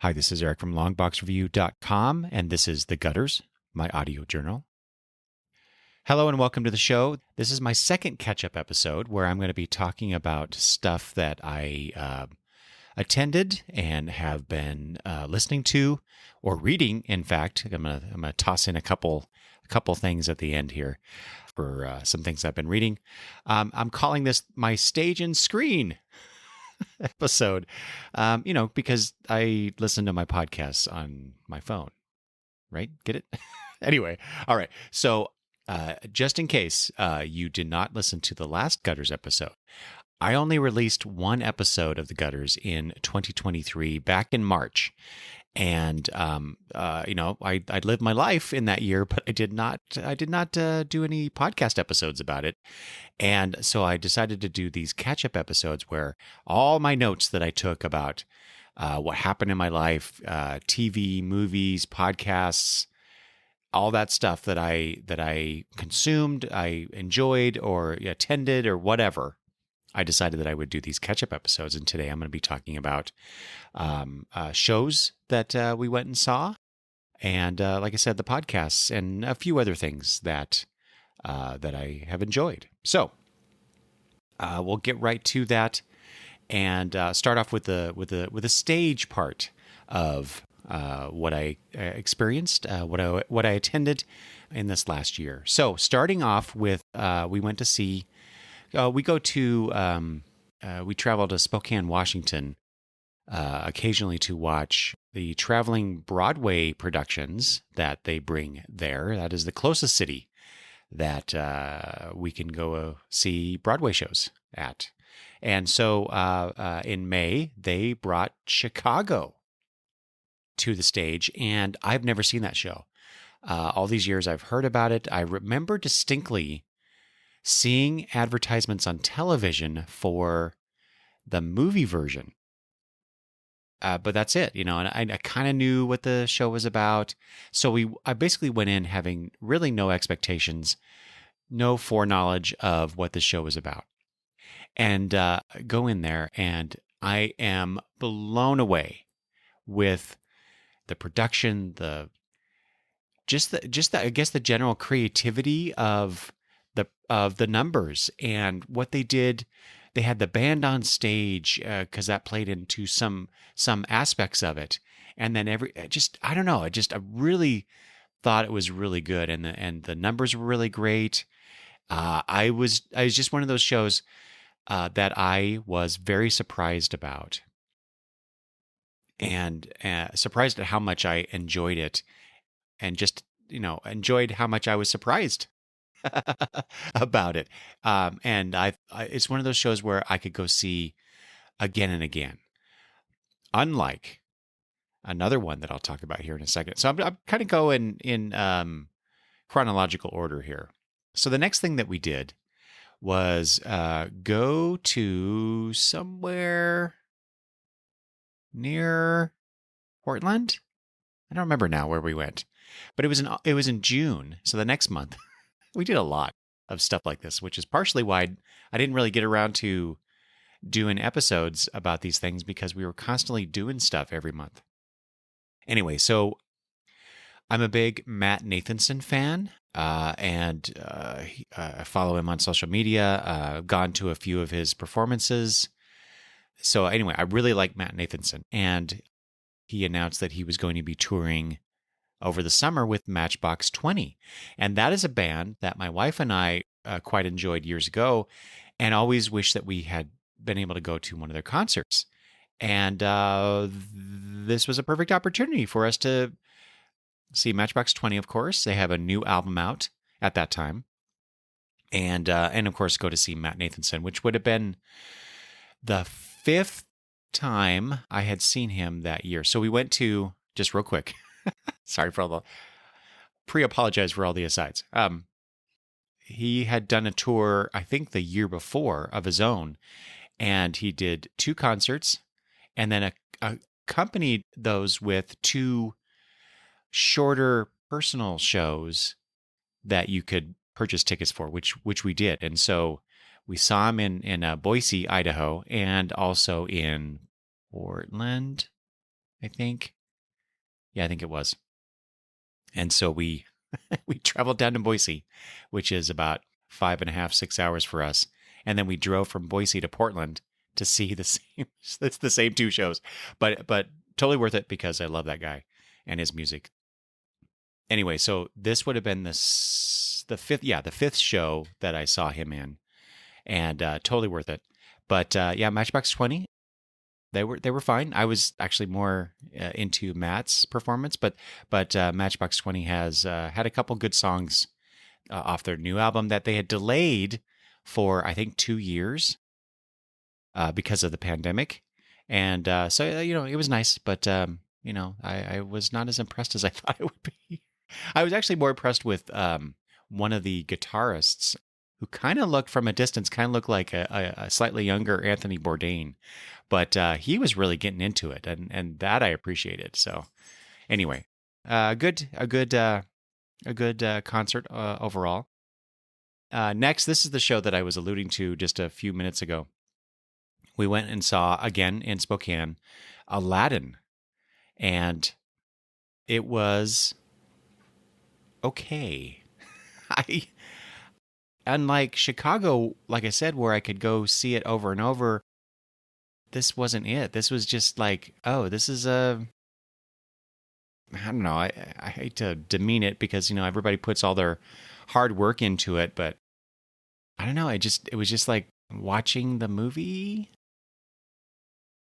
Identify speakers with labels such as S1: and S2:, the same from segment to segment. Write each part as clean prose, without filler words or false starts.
S1: Hi, this is Eric from longboxreview.com, and this is The Gutters, my audio journal. Hello and welcome to the show. This is my second catch-up episode where I'm going to be talking about stuff that I attended and have been listening to or reading. In fact, I'm gonna toss in a couple things at the end here for some things I've been reading. I'm calling this my stage and screen episode, because I listen to my podcasts on my phone, right? Get it? Anyway, all right. So just in case you did not listen to the last Gutters episode, I only released one episode of the Gutters in 2023 back in March. And, I lived my life in that year, but I did not do any podcast episodes about it. And so I decided to do these catch-up episodes where all my notes that I took about what happened in my life, TV, movies, podcasts, all that stuff that I consumed, I enjoyed or attended or whatever, I decided that I would do these catch-up episodes. And today I'm going to be talking about shows that we went and saw. And like I said, the podcasts and a few other things that I have enjoyed. So we'll get right to that and start off with the stage part of what I experienced, what I attended in this last year. So starting off with, we went to see. We travel to Spokane, Washington, occasionally to watch the traveling Broadway productions that they bring there. That is the closest city that we can go see Broadway shows at. And so in May, they brought Chicago to the stage, and I've never seen that show. All these years I've heard about it. I remember distinctly seeing advertisements on television for the movie version. But that's it, and I kind of knew what the show was about. So I basically went in having really no expectations, no foreknowledge of what the show was about. And go in there, and I am blown away with the production, the I guess the general creativity of the numbers and what they did. They had the band on stage because that played into some aspects of it, and then I really thought it was really good, and the numbers were really great. I was just one of those shows that I was very surprised about, and surprised at how much I enjoyed it, and just enjoyed how much I was surprised about it. And it's one of those shows where I could go see again and again. Unlike another one that I'll talk about here in a second. So I'm kind of going in chronological order here. So the next thing that we did was go to somewhere near Portland. I don't remember now where we went, but it was in June. So the next month. We did a lot of stuff like this, which is partially why I didn't really get around to doing episodes about these things, because we were constantly doing stuff every month. Anyway, so I'm a big Matt Nathanson fan, and I follow him on social media, gone to a few of his performances. So anyway, I really like Matt Nathanson, and he announced that he was going to be touring over the summer with Matchbox 20. And that is a band that my wife and I quite enjoyed years ago, and always wished that we had been able to go to one of their concerts. And this was a perfect opportunity for us to see Matchbox 20, of course. They have a new album out at that time. And of course, go to see Matt Nathanson, which would have been the fifth time I had seen him that year. So we went to, just real quick, sorry for all the pre-apologize for all the asides. He had done a tour, I think the year before, of his own, and he did 2 concerts, and then accompanied those with 2 shorter personal shows that you could purchase tickets for, which we did. And so we saw him in Boise, Idaho, and also in Portland. I think. Yeah, I think it was. And so we we traveled down to Boise, which is about 5.5, 6 hours for us. And then we drove from Boise to Portland to see the same. It's the same two shows, but totally worth it because I love that guy and his music. Anyway, so this would have been the fifth, yeah, the fifth show that I saw him in, and totally worth it. But yeah, Matchbox 20, they were fine. I was actually more into Matt's performance, but Matchbox 20 has had a couple good songs off their new album that they had delayed for I think 2 years because of the pandemic, and so it was nice, but I was not as impressed as I thought it would be. I was actually more impressed with one of the guitarists who kind of looked from a distance, kind of looked like a slightly younger Anthony Bourdain, but he was really getting into it, and that I appreciated. So anyway, a good concert overall. Next, this is the show that I was alluding to just a few minutes ago. We went and saw again in Spokane, Aladdin, and it was okay. I Unlike Chicago, like I said, where I could go see it over and over, this wasn't it. This was just like, oh, this is I don't know. I hate to demean it because everybody puts all their hard work into it, but I don't know. It was just like watching the movie.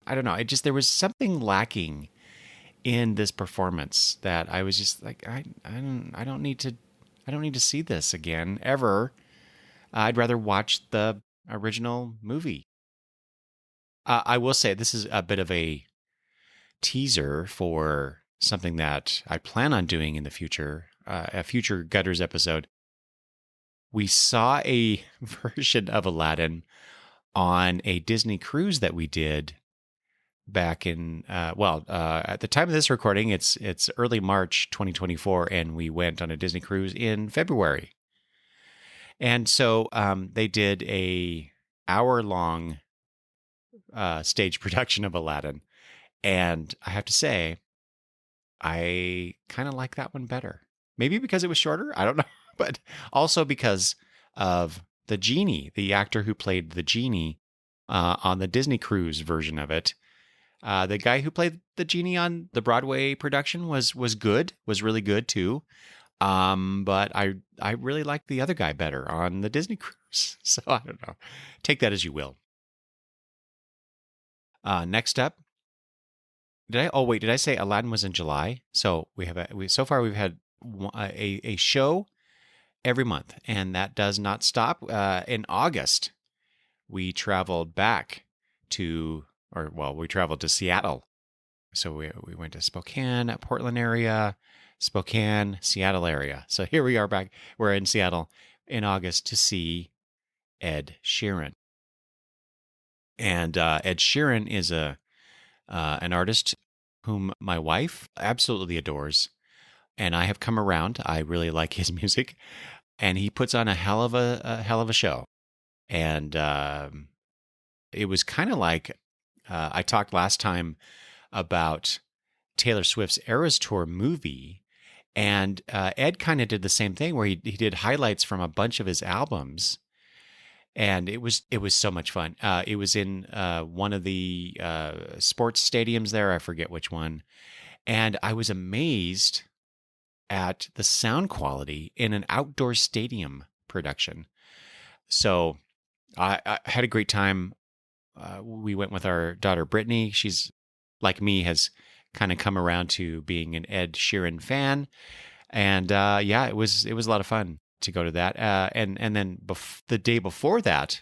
S1: I don't know. There was something lacking in this performance that I was just like, I don't need to see this again ever. I'd rather watch the original movie. I will say this is a bit of a teaser for something that I plan on doing in the future, a future Gutters episode. We saw a version of Aladdin on a Disney cruise that we did back in at the time of this recording, it's early March 2024, and we went on a Disney cruise in February. And so they did a hour-long stage production of Aladdin, and I have to say, I kind of like that one better. Maybe because it was shorter, I don't know, but also because of the genie, the actor who played the genie on the Disney cruise version of it. The guy who played the genie on the Broadway production was good, was really good too. But I really like the other guy better on the Disney cruise. So I don't know. Take that as you will. Next up, did I say Aladdin was in July? So so far we've had a show every month, and that does not stop. In August, we traveled back we traveled to Seattle. So we went to Spokane, Portland area, Spokane, Seattle area. So here we are back. We're in Seattle in August to see Ed Sheeran. And Ed Sheeran is an artist whom my wife absolutely adores, and I have come around. I really like his music, and he puts on a hell of a show. And it was kind of like I talked last time about Taylor Swift's Eras Tour movie, and Ed kind of did the same thing where he did highlights from a bunch of his albums, and it was so much fun. It was in one of the sports stadiums there. I forget which one, and I was amazed at the sound quality in an outdoor stadium production. So I had a great time. We went with our daughter Brittany. She's like me, has kind of come around to being an Ed Sheeran fan, and yeah, it was a lot of fun to go to that. And then the day before that,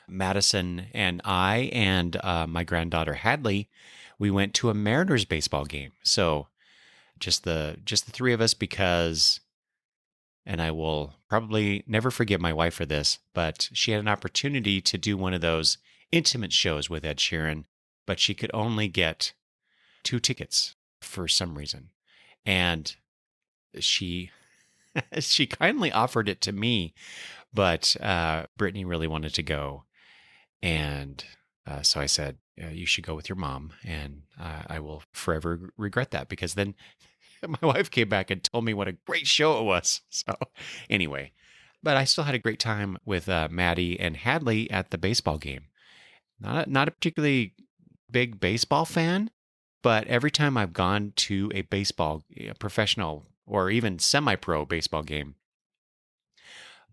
S1: Madison and I and my granddaughter Hadley, we went to a Mariners baseball game. So just the three of us, because, and I will probably never forgive my wife for this, but she had an opportunity to do one of those intimate shows with Ed Sheeran, but she could only get 2 tickets for some reason. And she she kindly offered it to me, but Brittany really wanted to go. And So I said, you should go with your mom, and I will forever regret that, because then my wife came back and told me what a great show it was. So anyway, but I still had a great time with Maddie and Hadley at the baseball game. Not a particularly big baseball fan, but every time I've gone to a baseball, professional or even semi-pro baseball game,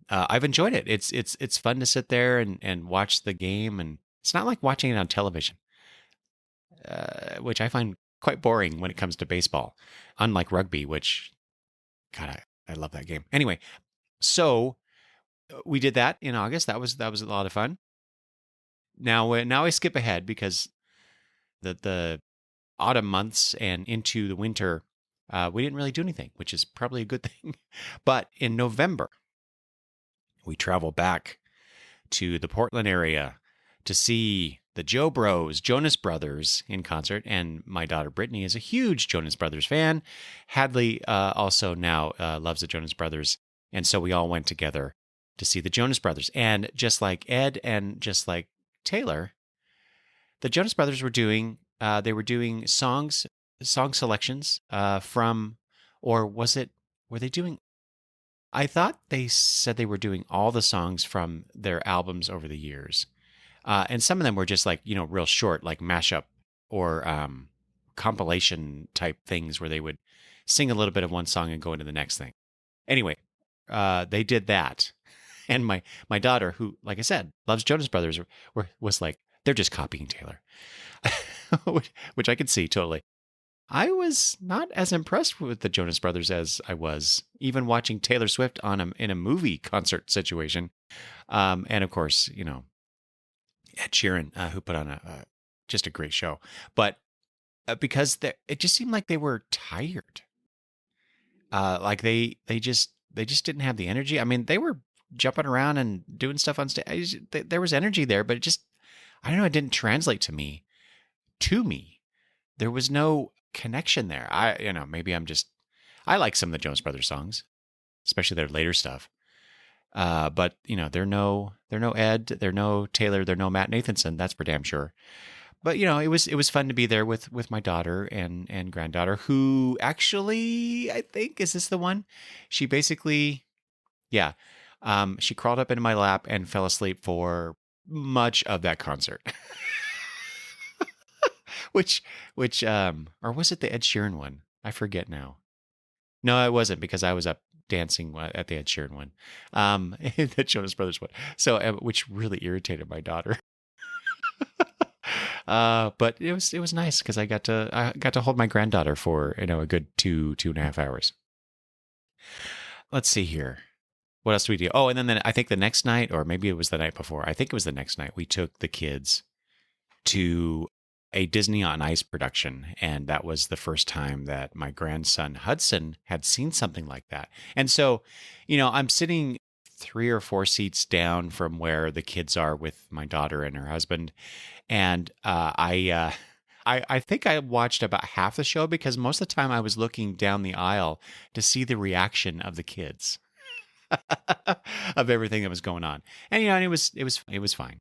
S1: I've enjoyed it. It's fun to sit there and watch the game, and it's not like watching it on television, which I find quite boring when it comes to baseball. Unlike rugby, which God, I love that game. Anyway, so we did that in August. That was a lot of fun. Now I skip ahead because the autumn months and into the winter, we didn't really do anything, which is probably a good thing. But in November, we travel back to the Portland area to see the Jonas Brothers in concert. And my daughter Brittany is a huge Jonas Brothers fan. Hadley also now loves the Jonas Brothers. And so we all went together to see the Jonas Brothers. And just like Ed and just like Taylor, the Jonas Brothers were doing song selections from, or were they doing, I thought they said they were doing all the songs from their albums over the years. And some of them were just like, real short, like mashup or compilation type things where they would sing a little bit of one song and go into the next thing. Anyway, they did that. And my daughter, who, like I said, loves Jonas Brothers, was like, they're just copying Taylor, which I could see totally. I was not as impressed with the Jonas Brothers as I was even watching Taylor Swift in a movie concert situation. And of course, Ed Sheeran, who put on just a great show. But because it just seemed like they were tired. Like they just didn't have the energy. I mean, they were jumping around and doing stuff on stage. There was energy there, but I don't know, it didn't translate to me. There was no connection there. Maybe I like some of the Jonas Brothers songs, especially their later stuff. But they're no Ed, they're no Taylor, they're no Matt Nathanson. That's for damn sure. But it was fun to be there with my daughter and granddaughter, who actually, I think, is this the one? She basically, yeah, she crawled up into my lap and fell asleep for much of that concert. Which, or was it the Ed Sheeran one? I forget now. No, it wasn't, because I was up dancing at the Ed Sheeran one, the Jonas Brothers one. So, which really irritated my daughter. But it was nice because I got to hold my granddaughter for a good 2.5 hours. Let's see here. What else do we do? Oh, and then I think the next night, or maybe it was the night before. I think it was the next night. We took the kids to a Disney on Ice production, and that was the first time that my grandson Hudson had seen something like that. And so, I'm sitting 3 or 4 seats down from where the kids are with my daughter and her husband, and I think I watched about half the show because most of the time I was looking down the aisle to see the reaction of the kids of everything that was going on, and it was fine.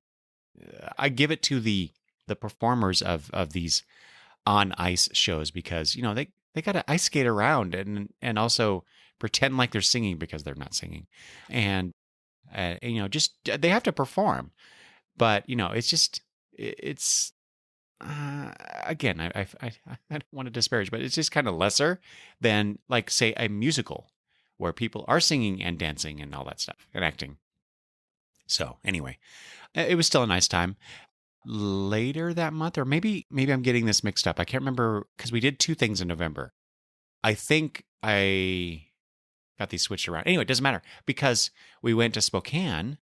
S1: I give it to the performers of these on ice shows, because they got to ice skate around and also pretend like they're singing because they're not singing, and just they have to perform. But it's again, I don't want to disparage, but it's just kind of lesser than, like, say, a musical where people are singing and dancing and all that stuff and acting. So anyway, it was still a nice time. Later that month, or maybe I'm getting this mixed up. I can't remember, because we did 2 things in November. I think I got these switched around. Anyway, it doesn't matter, because we went to Spokane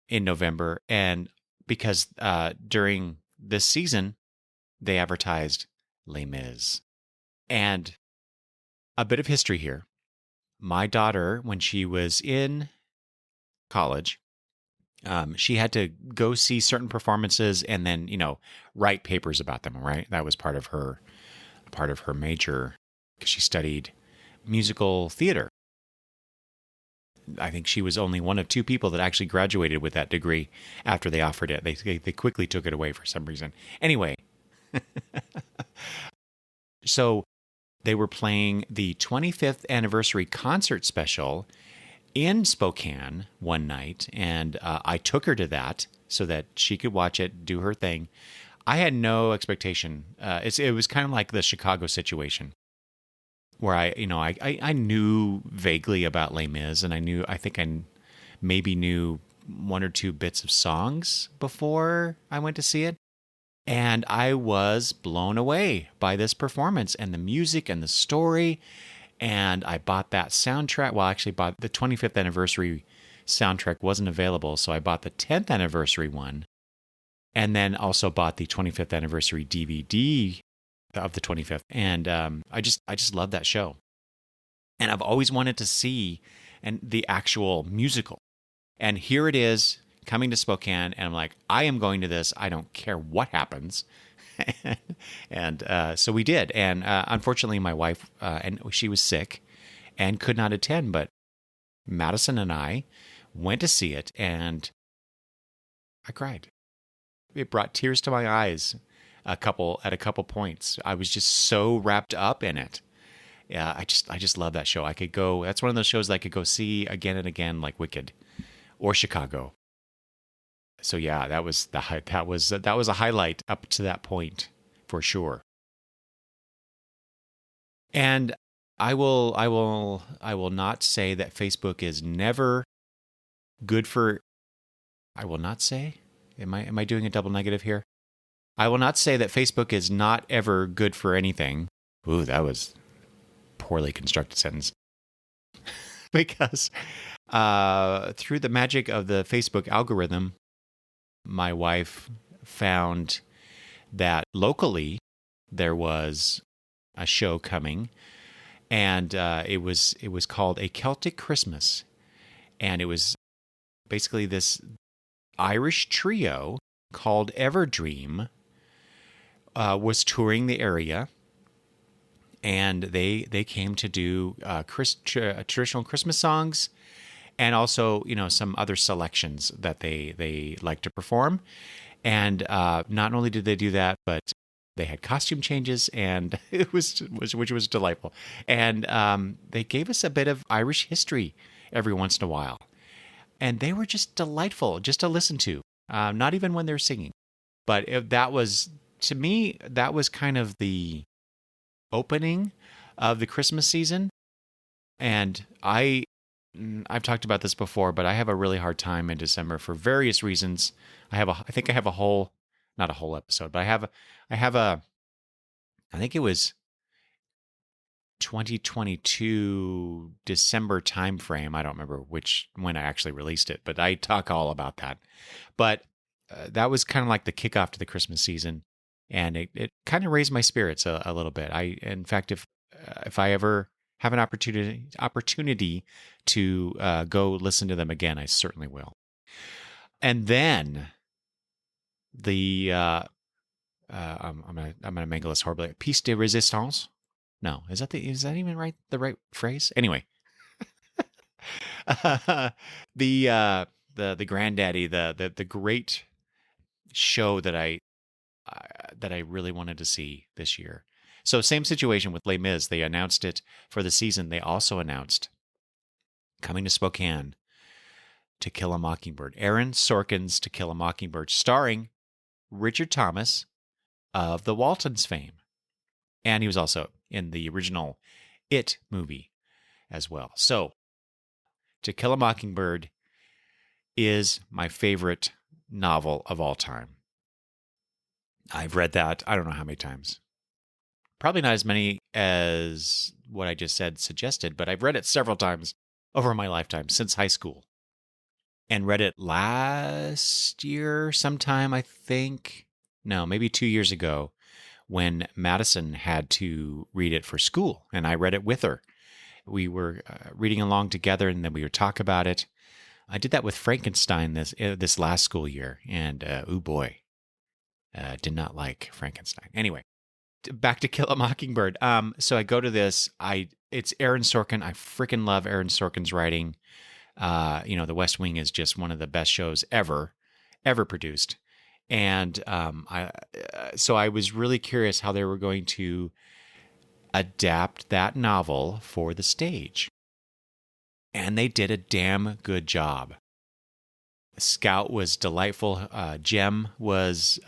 S1: in November, and because during this season they advertised Les Mis. And a bit of history here. My daughter, when she was in college, she had to go see certain performances and then, write papers about them, right? That was part of her major, because she studied musical theater. I think she was only one of two people that actually graduated with that degree after they offered it. They quickly took it away for some reason. Anyway, so they were playing the 25th anniversary concert special in Spokane one night, and I took her to that so that she could watch it, do her thing. I had no expectation. It was kind of like the Chicago situation, where I knew vaguely about Les Mis, and I think I maybe knew one or two bits of songs before I went to see it. And I was blown away by this performance and the music and the story. And I bought that soundtrack. Well, actually bought the 25th anniversary soundtrack wasn't available. So I bought the 10th anniversary one, and then also bought the 25th anniversary DVD of the 25th. And I just love that show. And I've always wanted to see the actual musical. And here it is coming to Spokane. And I'm like, I am going to this. I don't care what happens. And so we did. And unfortunately, my wife, and she was sick and could not attend. But Madison and I went to see it, and I cried. It brought tears to my eyes at a couple points. I was just so wrapped up in it. Yeah, I just love that show. I could go. That's one of those shows that I could go see again and again, like Wicked or Chicago. So yeah, that was a highlight up to that point for sure. And I will not say that Facebook is never good for. I will not say. Am I doing a double negative here? I will not say that Facebook is not ever good for anything. Ooh, that was a poorly constructed sentence. Because through the magic of the Facebook algorithm, my wife found that locally there was a show coming, and it was called A Celtic Christmas, and it was basically this Irish trio called Everdream was touring the area, and they came to do traditional Christmas songs, and also some other selections that they like to perform. And not only did they do that, but they had costume changes, and which was delightful. And they gave us a bit of Irish history every once in a while, and they were just delightful just to listen to. Not even when they're singing, but that was, to me, that was kind of the opening of the Christmas season. And I've talked about this before, but I have a really hard time in December for various reasons. I think I have a whole, not a whole episode, but I think it was 2022 December timeframe. I don't remember when I actually released it, but I talk all about that. But that was kind of like the kickoff to the Christmas season, and it kind of raised my spirits a little bit. In fact, if I ever have an opportunity to go listen to them again, I certainly will. And then I'm gonna mangle this horribly. Piece de résistance. No, is that even right? The right phrase? Anyway, the granddaddy, the great show that I really wanted to see this year. So same situation with Les Mis. They announced it for the season. They also announced coming to Spokane, To Kill a Mockingbird. Aaron Sorkin's To Kill a Mockingbird, starring Richard Thomas of the Waltons fame. And he was also in the original It movie as well. So, To Kill a Mockingbird is my favorite novel of all time. I've read that, I don't know how many times. Probably not as many as what I just said suggested, but I've read it several times over my lifetime since high school. And read it last year sometime, I think. No, maybe 2 years ago, when Madison had to read it for school, and I read it with her. We were reading along together, and then we would talk about it. I did that with Frankenstein this last school year, and oh boy, did not like Frankenstein. Anyway, back to Kill a Mockingbird. So I go to this. It's Aaron Sorkin. I freaking love Aaron Sorkin's writing. The West Wing is just one of the best shows ever produced. And so I was really curious how they were going to adapt that novel for the stage. And they did a damn good job. Scout was delightful. Jem was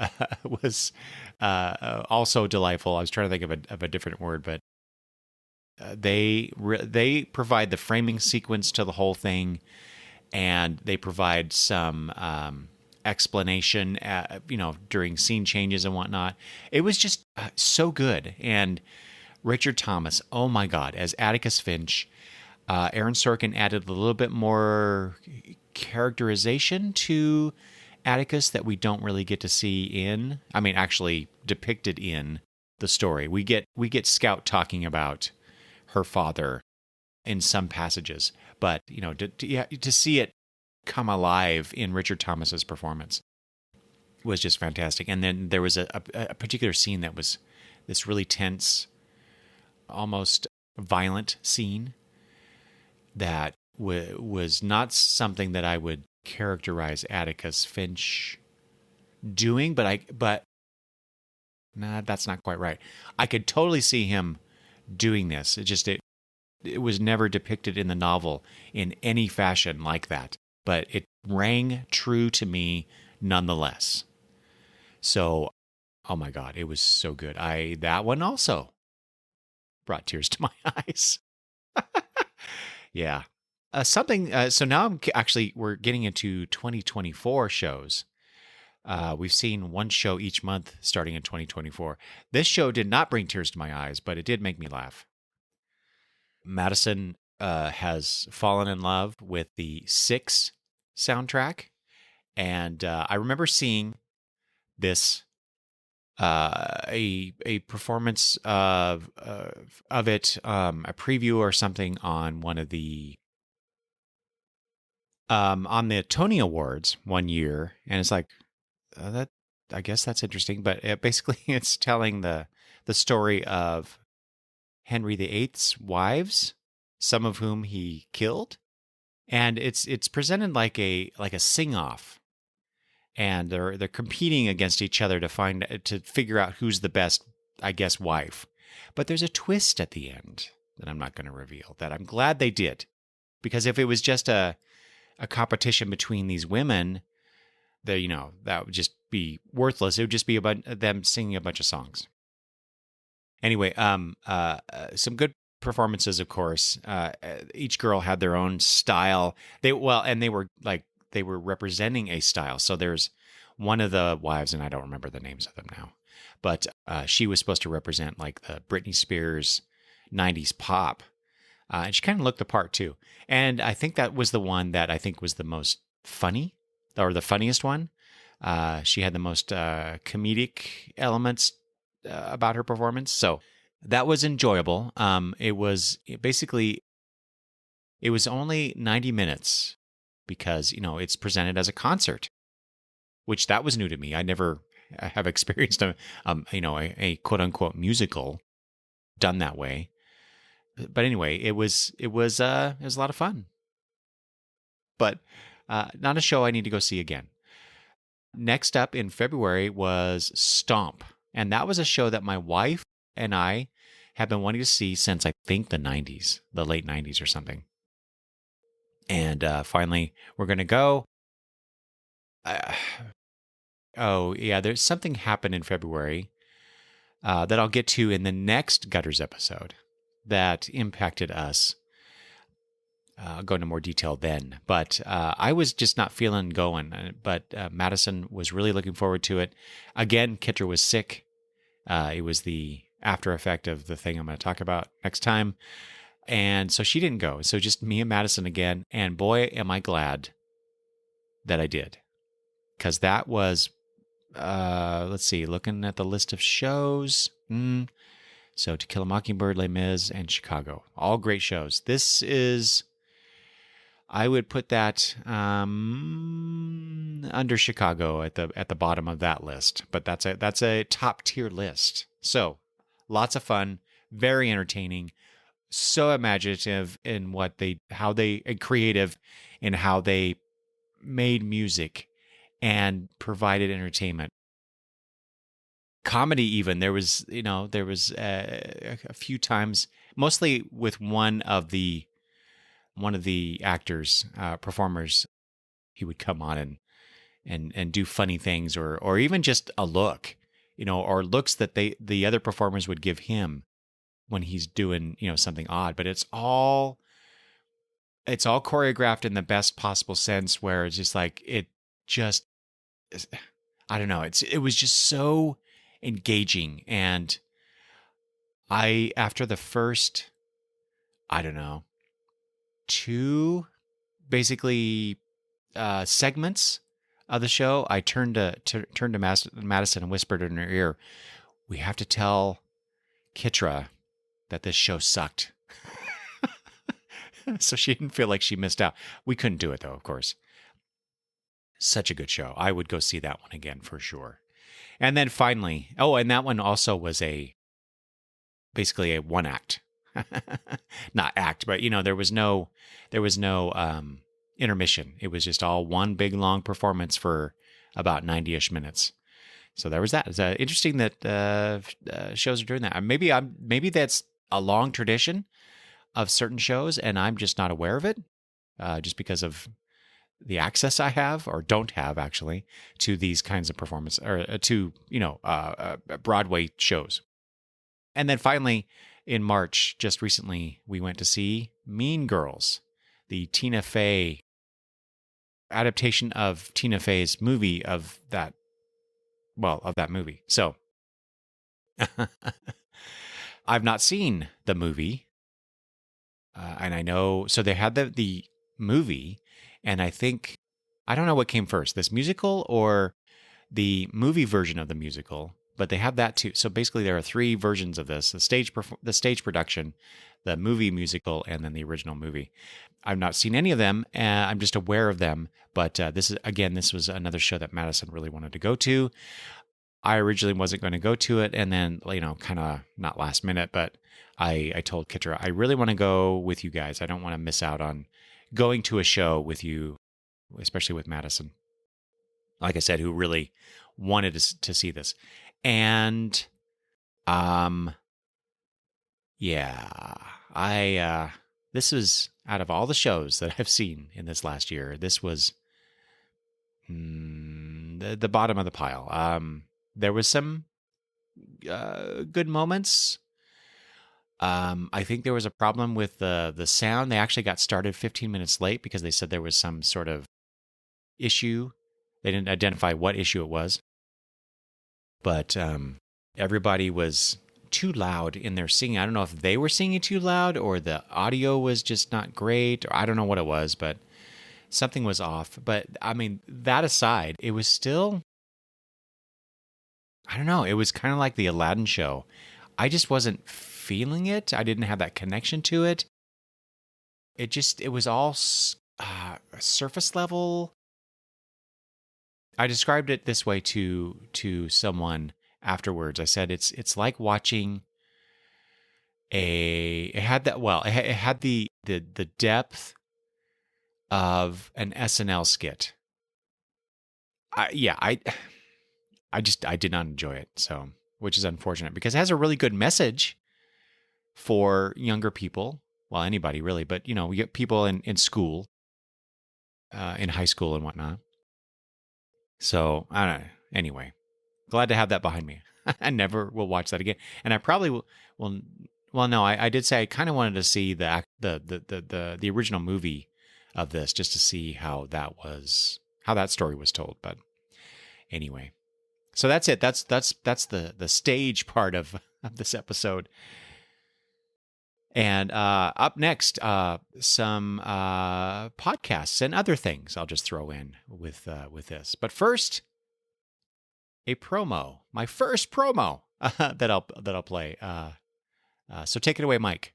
S1: also delightful. I was trying to think of a different word, but they provide the framing sequence to the whole thing, and they provide some explanation, during scene changes and whatnot. It was just so good. And Richard Thomas, oh my God, as Atticus Finch. Aaron Sorkin added a little bit more characterization to Atticus that we don't really get to see actually depicted in the story. We get Scout talking about her father in some passages, but to see it come alive in Richard Thomas's performance was just fantastic. And then there was a particular scene that was this really tense, almost violent scene that was not something that I would characterize Atticus Finch doing, but that's not quite right. I could totally see him doing this. It was never depicted in the novel in any fashion like that, but it rang true to me nonetheless. So, oh my God, it was so good. That one also brought tears to my eyes. Yeah. So now we're getting into 2024 shows. We've seen one show each month starting in 2024. This show did not bring tears to my eyes, but it did make me laugh. Madison has fallen in love with the Six soundtrack. And I remember seeing this, a performance of it, a preview or something on one of the on the Tony Awards one year, and it's like that. I guess that's interesting, but basically it's telling the story of Henry VIII's wives, some of whom he killed, and it's presented like a sing off, and they're competing against each other to figure out who's the best, I guess, wife. But there's a twist at the end that I'm not going to reveal, that I'm glad they did, because if it was just a competition between these women, that would just be worthless. It would just be about them singing a bunch of songs. Anyway, some good performances, of course. Each girl had their own style. They were representing a style. So there's one of the wives, and I don't remember the names of them now, but she was supposed to represent like the Britney Spears 90s pop. And she kind of looked the part too. And I think that was the one that I think was the most funny, or the funniest one. She had the most comedic elements about her performance. So that was enjoyable. It was only 90 minutes because, it's presented as a concert, which that was new to me. I never have experienced a quote unquote musical done that way. But anyway, it was a lot of fun, but not a show I need to go see again. Next up in February was Stomp, and that was a show that my wife and I have been wanting to see since I think the late 90s or something. And finally, we're going to go. There's something happened in February that I'll get to in the next Gutters episode that impacted us. I'll go into more detail then. But I was just not feeling going. But Madison was really looking forward to it. Again, Kitra was sick. It was the after effect of the thing I'm going to talk about next time. And so she didn't go. So just me and Madison again. And boy, am I glad that I did. Because that was, let's see, looking at the list of shows. So To Kill a Mockingbird, Les Mis, and Chicago. All great shows. This is, I would put that under Chicago at the bottom of that list. But that's a top tier list. So lots of fun, very entertaining. so imaginative in and creative in how they made music and provided entertainment. Comedy, even there was a few times, mostly with one of the actors, performers. He would come on and do funny things, or even just a look, or looks that the other performers would give him when he's doing something odd. But it's all choreographed in the best possible sense, where it's just like it just I don't know. It was just so engaging, and after the first, I don't know, two basically segments of the show, I turned to Madison and whispered in her ear, "We have to tell Kitra that this show sucked," so she didn't feel like she missed out. We couldn't do it though, of course. Such a good show. I would go see that one again for sure. And then finally, and that one also was basically a one act, not act, but there was no intermission. It was just all one big long performance for about 90-ish minutes. So there was that. It's interesting that shows are doing that. Maybe that's a long tradition of certain shows, and I'm just not aware of it, just because of the access I have, or don't have actually, to these kinds of performance, or to Broadway shows. And then finally, in March, just recently, we went to see Mean Girls, the Tina Fey adaptation of Tina Fey's movie of that movie. So I've not seen the movie, and I know. So they had the movie, and I don't know what came first, this musical or the movie version of the musical, but they have that too. So basically, there are three versions of this: the stage production, the movie musical, and then the original movie. I've not seen any of them. I'm just aware of them. But this was another show that Madison really wanted to go to. I originally wasn't going to go to it, and then kind of not last minute, but I told Kitra, I really want to go with you guys. I don't want to miss out on going to a show with you, especially with Madison, like I said, who really wanted to see this. And this was, out of all the shows that I've seen in this last year, this was the bottom of the pile. There was some good moments. I think there was a problem with the sound. They actually got started 15 minutes late because they said there was some sort of issue. They didn't identify what issue it was. But everybody was too loud in their singing. I don't know if they were singing too loud or the audio was just not great, or I don't know what it was, but something was off. But I mean, that aside, it was still, I don't know, it was kind of like the Aladdin show. I just wasn't feeling it. I didn't have that connection to it. It was all surface level. I described it this way to someone afterwards. I said it's like watching it had the depth of an SNL skit. I did not enjoy it, so, which is unfortunate because it has a really good message for younger people. Well, anybody really, but we get people in school, in high school and whatnot. So I don't know. Anyway, glad to have that behind me. I never will watch that again, and I probably will. Well, no, I did say I kind of wanted to see the original movie of this, just to see how that story was told. But anyway, so that's it. That's the stage part of this episode. And up next, some podcasts and other things I'll just throw in with this. But first, a promo, my first promo that I'll play. So take it away, Mike.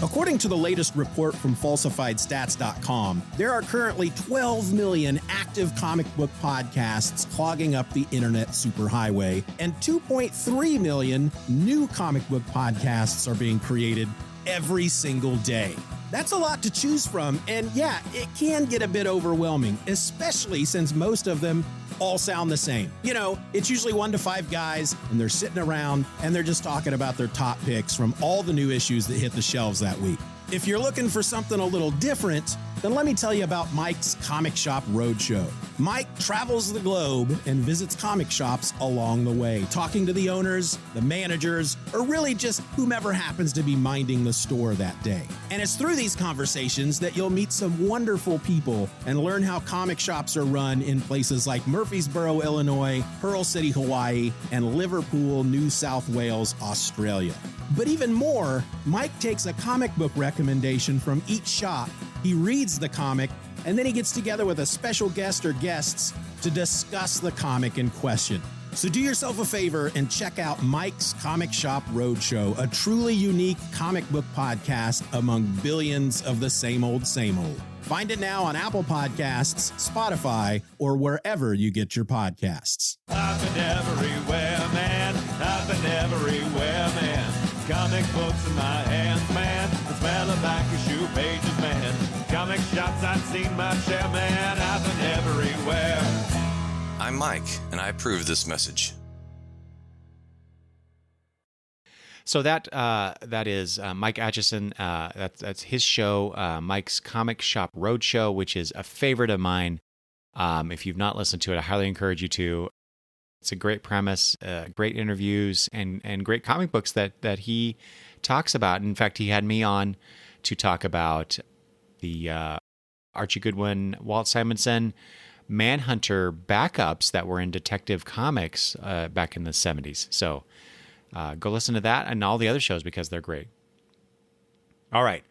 S2: According to the latest report from falsifiedstats.com, there are currently 12 million active comic book podcasts clogging up the internet superhighway, and 2.3 million new comic book podcasts are being created every single day. That's a lot to choose from, and yeah, it can get a bit overwhelming, especially since most of them all sound the same. You know, it's usually 1 to 5 guys, and they're sitting around, and they're just talking about their top picks from all the new issues that hit the shelves that week. If you're looking for something a little different, then let me tell you about Mike's Comic Shop Roadshow. Mike travels the globe and visits comic shops along the way, talking to the owners, the managers, or really just whomever happens to be minding the store that day. And it's through these conversations that you'll meet some wonderful people and learn how comic shops are run in places like Murfreesboro, Illinois, Pearl City, Hawaii, and Liverpool, New South Wales, Australia. But even more, Mike takes a comic book recommendation from each shop, he reads the comic, and then he gets together with a special guest or guests to discuss the comic in question. So do yourself a favor and check out Mike's Comic Shop Roadshow, a truly unique comic book podcast among billions of the same old, same old. Find it now on Apple Podcasts, Spotify, or wherever you get your podcasts.
S3: I've been everywhere, man. I've been everywhere, man. Comic books in my hands, man. The smell of back of shoe pages, man. Comic shops, I've seen my share, man. I've been everywhere.
S4: I'm Mike, and I approve this message.
S1: So that is Mike Atchison. That's his show, Mike's Comic Shop Roadshow, which is a favorite of mine. If you've not listened to it, I highly encourage you to. It's a great premise, great interviews, and great comic books that he talks about. In fact, he had me on to talk about the Archie Goodwin, Walt Simonson, Manhunter backups that were in Detective Comics back in the 70s. So go listen to that and all the other shows because they're great. All right.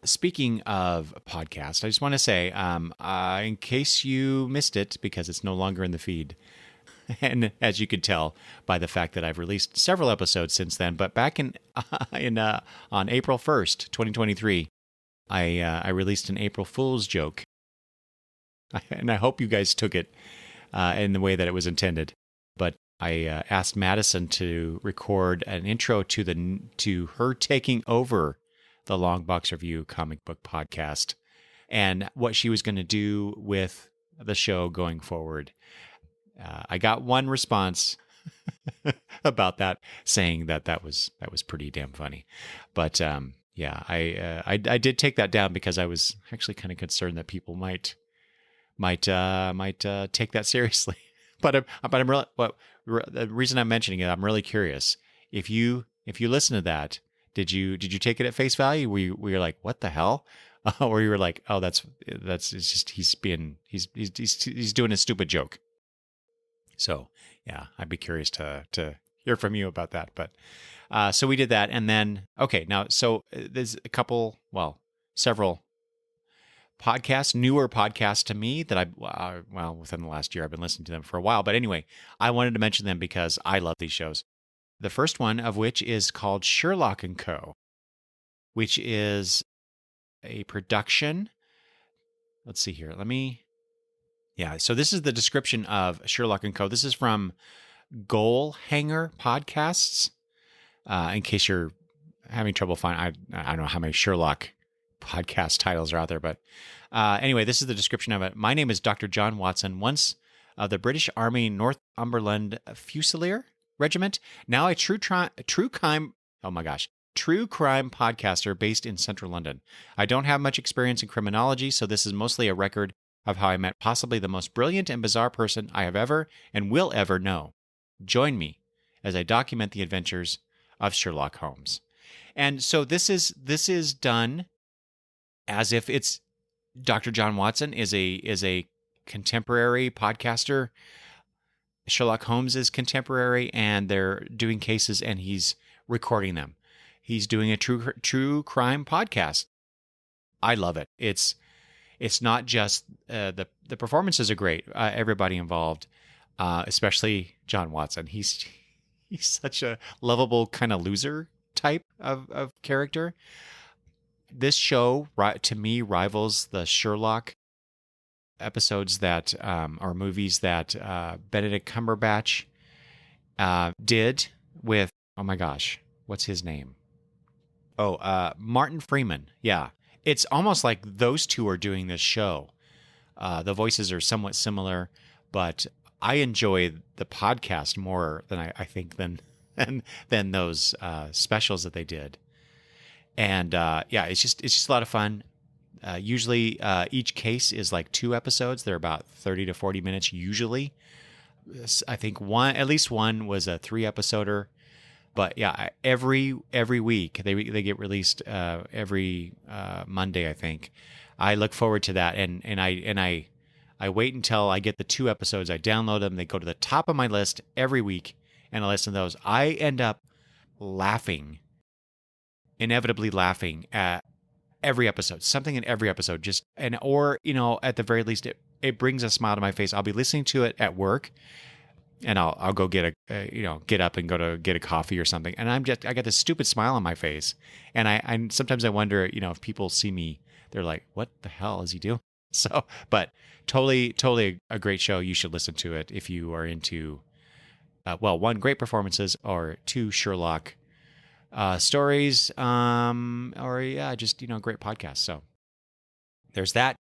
S1: Speaking of podcasts, I just want to say, in case you missed it, because it's no longer in the feed, and as you could tell by the fact that I've released several episodes since then, but back on April 1st, 2023, I released an April Fool's joke, and I hope you guys took it in the way that it was intended. But I asked Madison to record an intro to her taking over the Long Box Review comic book podcast and what she was going to do with the show going forward. I got one response about that, saying that was pretty damn funny. But yeah, I did take that down because I was actually kind of concerned that people might take that seriously. But I'm really, the reason I'm mentioning it, I'm really curious. If you listen to that, did you take it at face value? Were you like, what the hell? Or you were like, oh, that's it's just he's doing a stupid joke. So yeah, I'd be curious to hear from you about that. But so we did that, and then okay, now so there's several podcasts, newer podcasts to me that within the last year I've been listening to them for a while. But anyway, I wanted to mention them because I love these shows. The first one of which is called Sherlock Co, which is a production. Let's see here. Yeah, so this is the description of Sherlock Co. This is from Goal Hanger Podcasts. In case you're having trouble finding, I don't know how many Sherlock podcast titles are out there, but anyway, this is the description of it. My name is Dr. John Watson, once of the British Army Northumberland Fusilier Regiment, now a true crime podcaster based in central London. I don't have much experience in criminology, so this is mostly a record of how I met possibly the most brilliant and bizarre person I have ever and will ever know. Join me as I document the adventures of Sherlock Holmes. And so this is done as if it's Dr. John Watson is a contemporary podcaster. Sherlock Holmes is contemporary, and they're doing cases, and he's recording them. He's doing a true crime podcast. I love it. It's not just the performances are great. Everybody involved, especially John Watson. He's such a lovable kind of loser type of character. this show, to me, rivals the Sherlock episodes that, or movies that Benedict Cumberbatch did with, oh my gosh, what's his name? Oh, Martin Freeman. Yeah. It's almost like those two are doing this show. The voices are somewhat similar, but I enjoy the podcast more than I think than those specials that they did. And yeah, it's just a lot of fun. Usually each case is like 2 episodes. They're about 30 to 40 minutes usually. I think at least one was a 3-episoder. But yeah, every week they get released every Monday, I think. I look forward to that, and I wait until I get the 2 episodes. I download them. They go to the top of my list every week, and I listen to those. I end up inevitably laughing at every episode. Something in every episode, or at the very least, it brings a smile to my face. I'll be listening to it at work. And I'll go get get up and go to get a coffee or something, and I got this stupid smile on my face, and I sometimes I wonder, if people see me, they're like, what the hell is he doing? So, but totally a great show. You should listen to it if you are into, 1, great performances, or 2, Sherlock stories, or yeah, just great podcast. So there's that.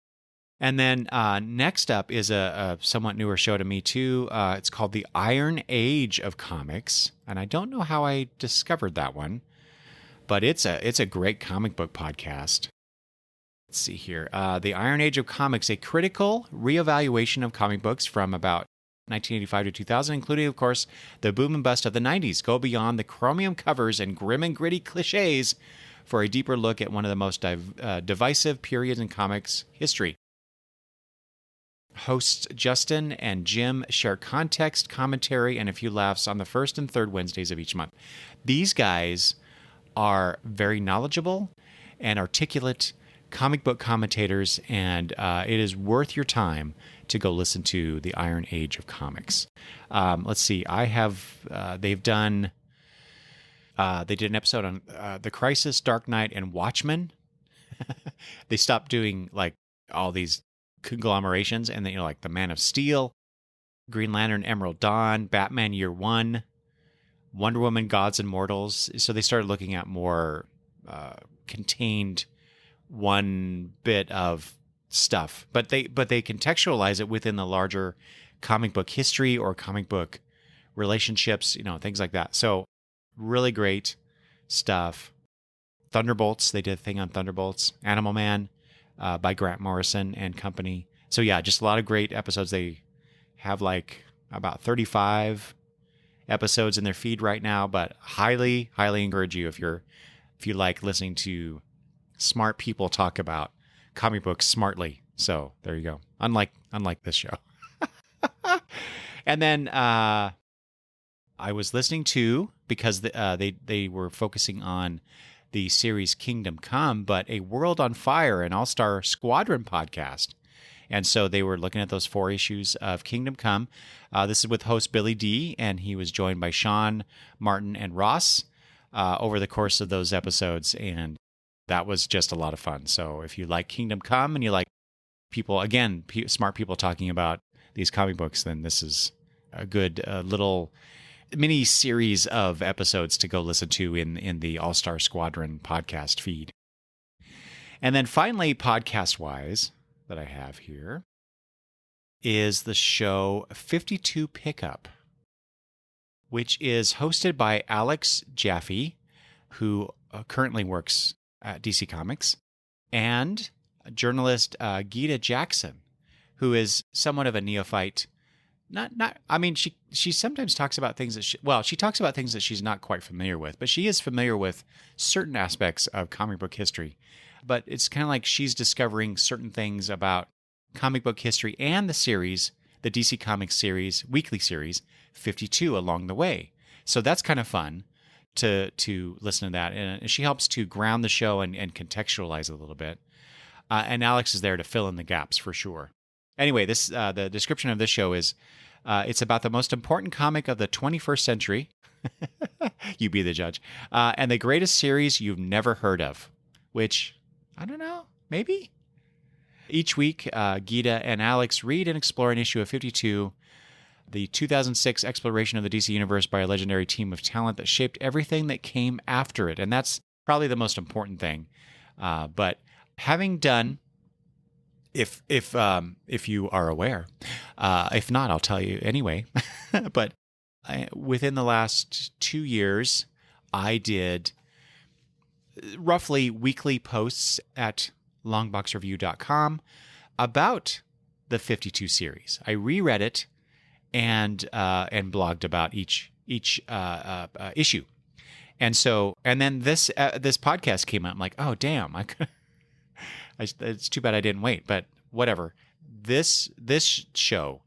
S1: And then next up is a somewhat newer show to me too. It's called The Iron Age of Comics, and I don't know how I discovered that one, but it's a great comic book podcast. Let's see here. The Iron Age of Comics, a critical reevaluation of comic books from about 1985 to 2000, including, of course, the boom and bust of the 90s. Go beyond the chromium covers and grim and gritty cliches for a deeper look at one of the most divisive periods in comics history. Hosts Justin and Jim share context, commentary, and a few laughs on the first and third Wednesdays of each month. These guys are very knowledgeable and articulate comic book commentators, and it is worth your time to go listen to the Iron Age of Comics. Let's see. They did an episode on The Crisis, Dark Knight, and Watchmen. They stopped doing like all these conglomerations, and then like the Man of Steel, Green Lantern, Emerald Dawn, Batman Year One, Wonder Woman, Gods and Mortals. So they started looking at more contained one bit of stuff, but they contextualize it within the larger comic book history or comic book relationships, things like that. So really great stuff. Thunderbolts, they did a thing on Thunderbolts. Animal Man, by Grant Morrison and company. So yeah, just a lot of great episodes. They have like about 35 episodes in their feed right now, but highly encourage you if you like listening to smart people talk about comic books smartly. So there you go. Unlike this show. And then I was listening to, because they were focusing on the series Kingdom Come, but A World on Fire, an All-Star Squadron podcast. And so they were looking at those 4 issues of Kingdom Come. This is with host Billy D, and he was joined by Sean, Martin, and Ross over the course of those episodes. And that was just a lot of fun. So if you like Kingdom Come and you like people, again, smart people talking about these comic books, then this is a good little mini series of episodes to go listen to in the All-Star Squadron podcast feed. And then finally, podcast-wise, that I have here, is the show 52 Pickup, which is hosted by Alex Jaffe, who currently works at DC Comics, and journalist Gita Jackson, who is somewhat of a neophyte. I mean, she sometimes talks about things that she talks about things that she's not quite familiar with, but she is familiar with certain aspects of comic book history. But it's kind of like she's discovering certain things about comic book history and the series, the DC Comics series, weekly series, 52 along the way. So that's kind of fun to listen to that. And she helps to ground the show and contextualize it a little bit. And Alex is there to fill in the gaps for sure. Anyway, the description of this show is, it's about the most important comic of the 21st century. You be the judge. And the greatest series you've never heard of, which I don't know. Maybe. Each week, Gita and Alex read and explore an issue of 52, the 2006 exploration of the DC Universe by a legendary team of talent that shaped everything that came after it. And that's probably the most important thing. But having done, if you are aware, if not, I'll tell you anyway. But within the last 2 years, I did roughly weekly posts at longboxreview.com about the 52 series. I reread it and blogged about each issue. And then this podcast came out. I'm like, oh damn, it's too bad I didn't wait, but whatever. This show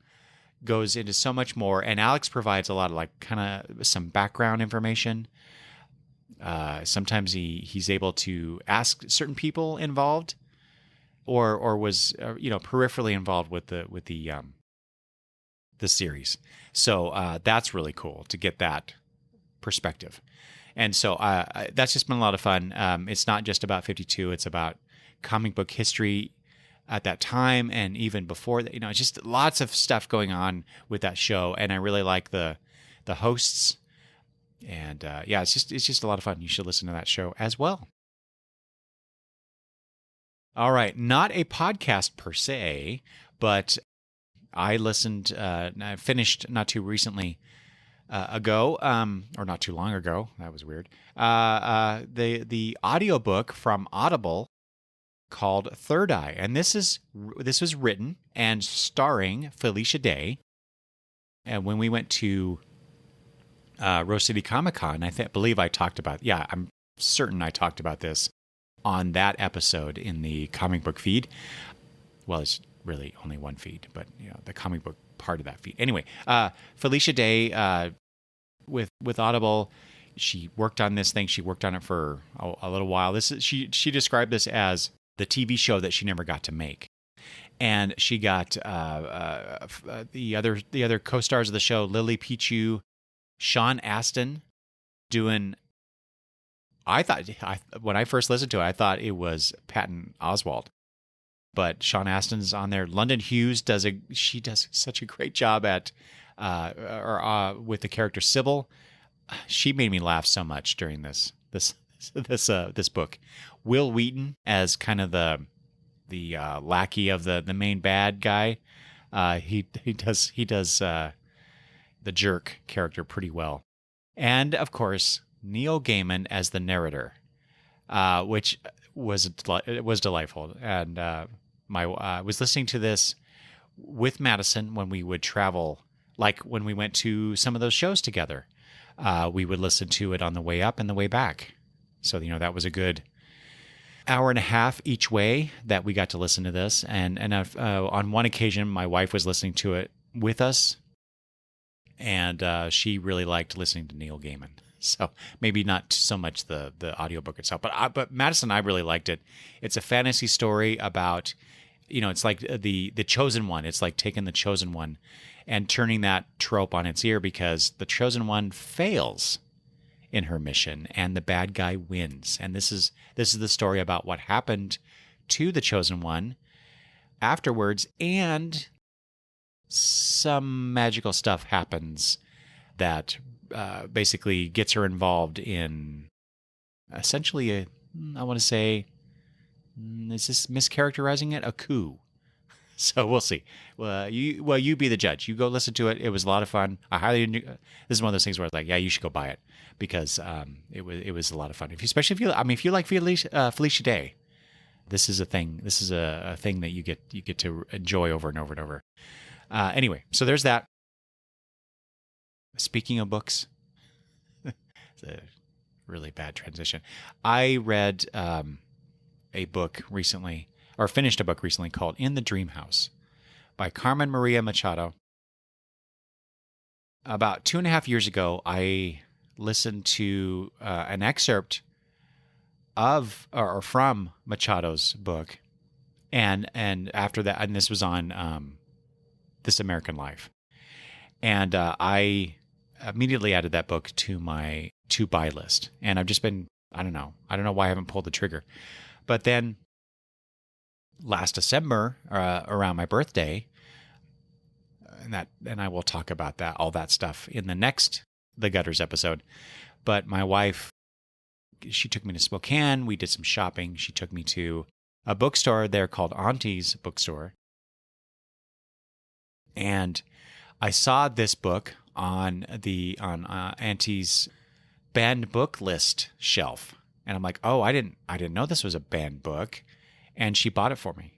S1: goes into so much more, and Alex provides a lot of like kind of some background information. Sometimes he's able to ask certain people involved, or was peripherally involved with the series. So that's really cool to get that perspective. And so that's just been a lot of fun. It's not just about 52; it's about comic book history at that time and even before that. Just lots of stuff going on with that show, and I really like the hosts. And it's just a lot of fun. You should listen to that show as well. All right, not a podcast per se, but I listened. I finished not too recently ago, or not too long ago. That was weird. The audiobook from Audible called Third Eye, and this was written and starring Felicia Day. And when we went to Rose City Comic Con, believe I talked about. Yeah, I'm certain I talked about this on that episode in the comic book feed. Well, it's really only one feed, but the comic book part of that feed. Anyway, Felicia Day with Audible, she worked on this thing. She worked on it for a little while. She described this as the TV show that she never got to make. And she got the other co-stars of the show, Lily Pichu, Sean Astin, doing. When I first listened to it, I thought it was Patton Oswalt, but Sean Astin's on there. London Hughes does such a great job at with the character Sybil. She made me laugh so much during this book. Will Wheaton as kind of the lackey of the main bad guy. He does the jerk character pretty well, and of course Neil Gaiman as the narrator, which was delightful. And I was listening to this with Madison when we would travel, like when we went to some of those shows together. We would listen to it on the way up and the way back. So that was a good hour and a half each way that we got to listen to this. And on one occasion, my wife was listening to it with us, and she really liked listening to Neil Gaiman. So maybe not so much the audiobook itself, but Madison and I really liked it. It's a fantasy story about, it's like the Chosen One. It's like taking the Chosen One and turning that trope on its ear, because the Chosen One fails in her mission and the bad guy wins. And this is the story about what happened to the Chosen One afterwards, and some magical stuff happens that basically gets her involved in essentially I want to say, is this mischaracterizing it? A coup. So we'll see. You be the judge. You go listen to it. It was a lot of fun. This is one of those things where I was like, yeah, you should go buy it, because it was a lot of fun. Especially if you like Felicia Day, this is a thing. This is a thing that you get to enjoy over and over and over. Anyway, so there's that. Speaking of books, it's a really bad transition. I read a book recently, or finished a book recently, called In the Dream House by Carmen Maria Machado. About 2.5 years ago, I listened to an excerpt of or from Machado's book, and after that, and this was on This American Life, and I immediately added that book to my to buy list, and I've just been I don't know why I haven't pulled the trigger, but then last December around my birthday. And I will talk about all that stuff in the next The Gutters episode. But my wife, she took me to Spokane. We did some shopping. She took me to a bookstore there called Auntie's Bookstore. And I saw this book on Auntie's banned book list shelf. And I'm like, oh, I didn't know this was a banned book. And she bought it for me.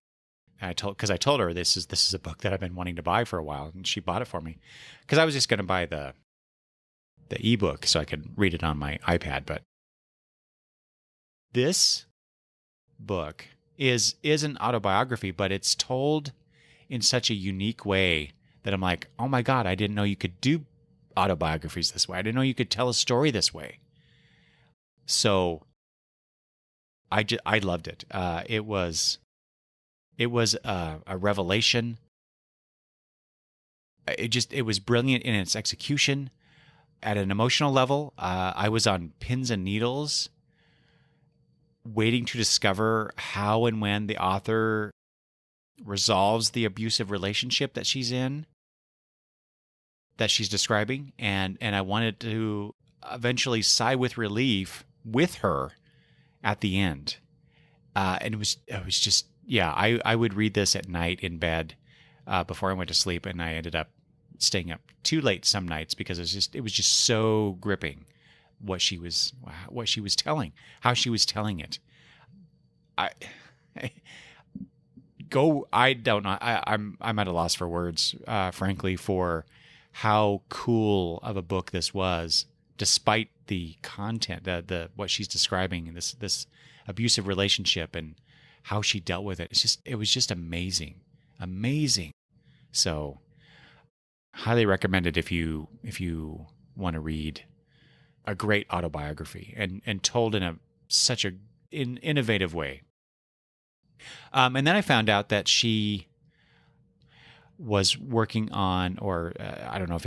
S1: Because I told her this is a book that I've been wanting to buy for a while, and she bought it for me. Because I was just going to buy the ebook so I could read it on my iPad. But this book is an autobiography, but it's told in such a unique way that I'm like, oh my God, I didn't know you could do autobiographies this way. I didn't know you could tell a story this way. So I loved it. It was a revelation. It was brilliant in its execution. At an emotional level, I was on pins and needles, waiting to discover how and when the author resolves the abusive relationship that she's in, that she's describing, and I wanted to eventually sigh with relief with her at the end. And it was just, yeah, I would read this at night in bed before I went to sleep, and I ended up staying up too late some nights because it was just so gripping what she was telling, how she was telling it. I don't know. I'm at a loss for words, frankly, for how cool of a book this was, despite the content, the what she's describing in this abusive relationship and how she dealt with it. It was just amazing. So highly recommend it if you want to read a great autobiography and told in such an innovative way. And then I found out that she was working on, or I don't know if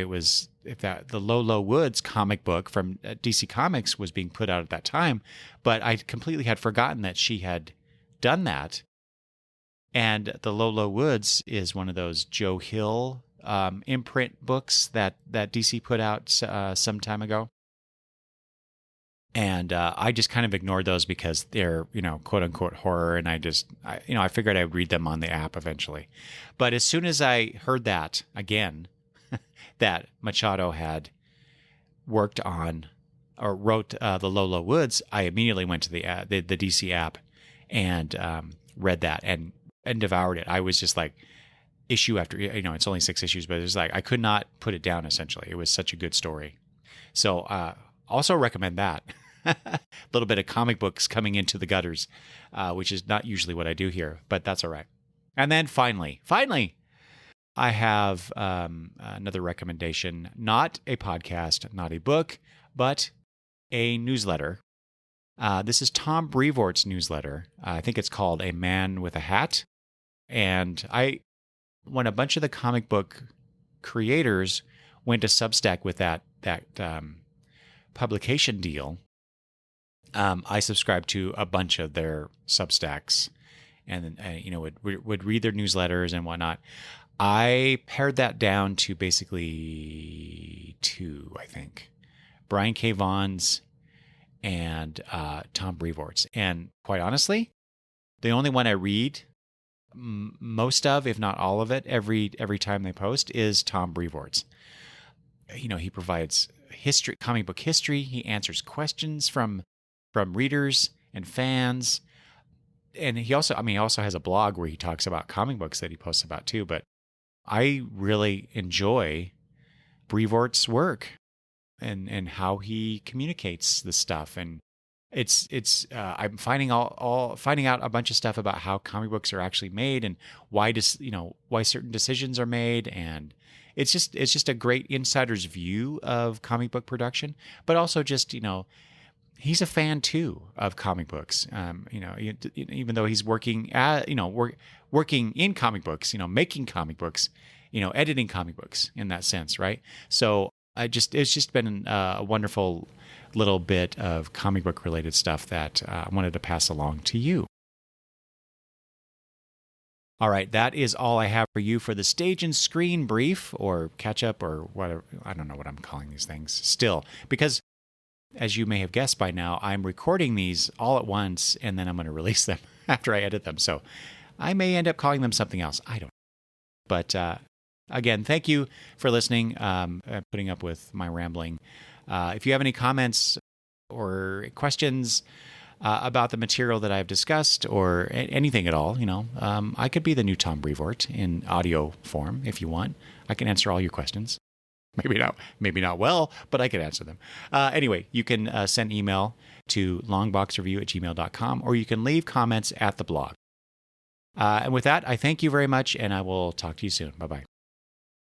S1: the Low Woods comic book from DC Comics was being put out at that time, but I completely had forgotten that she had done that. And the Low Woods is one of those Joe Hill imprint books that DC put out some time ago. And I just kind of ignored those because they're, quote unquote horror. And I figured I would read them on the app eventually. But as soon as I heard that again, that Machado had worked on or wrote the Low Woods, I immediately went to the DC app and read that and devoured it. I was just like, issue after, it's only 6 issues, but it was like, I could not put it down, essentially. It was such a good story. So also recommend that. A little bit of comic books coming into the gutters, which is not usually what I do here, but that's all right. And then finally, I have another recommendation, not a podcast, not a book, but a newsletter. This is Tom Brevoort's newsletter. I think it's called A Man with a Hat. And when a bunch of the comic book creators went to Substack with that publication deal, I subscribed to a bunch of their Substacks, and would read their newsletters and whatnot. I pared that down to basically 2, I think, Brian K. Vaughan's and Tom Brevoort's. And quite honestly, the only one I read most of, if not all of it, every time they post is Tom Brevoort's. He provides comic book history. He answers questions from readers and fans. And he also has a blog where he talks about comic books that he posts about too. But I really enjoy Brevoort's work and how he communicates the stuff. And I'm finding out a bunch of stuff about how comic books are actually made and why certain decisions are made. And it's just a great insider's view of comic book production, but also just, he's a fan too of comic books. Even though he's working working in comic books, making comic books, editing comic books in that sense. Right. So it's just been a wonderful little bit of comic book related stuff that I wanted to pass along to you. All right, that is all I have for you for the Stage and Screen brief, or catch-up, or whatever. I don't know what I'm calling these things still, because as you may have guessed by now, I'm recording these all at once, and then I'm going to release them after I edit them. So I may end up calling them something else. I don't know. But again, thank you for listening, putting up with my rambling. If you have any comments or questions about the material that I've discussed, or anything at all, I could be the new Tom Brevoort in audio form if you want. I can answer all your questions. Maybe not well, but I can answer them. Anyway, you can send email to longboxreview@gmail.com, or you can leave comments at the blog. And with that, I thank you very much, and I will talk to you soon. Bye-bye.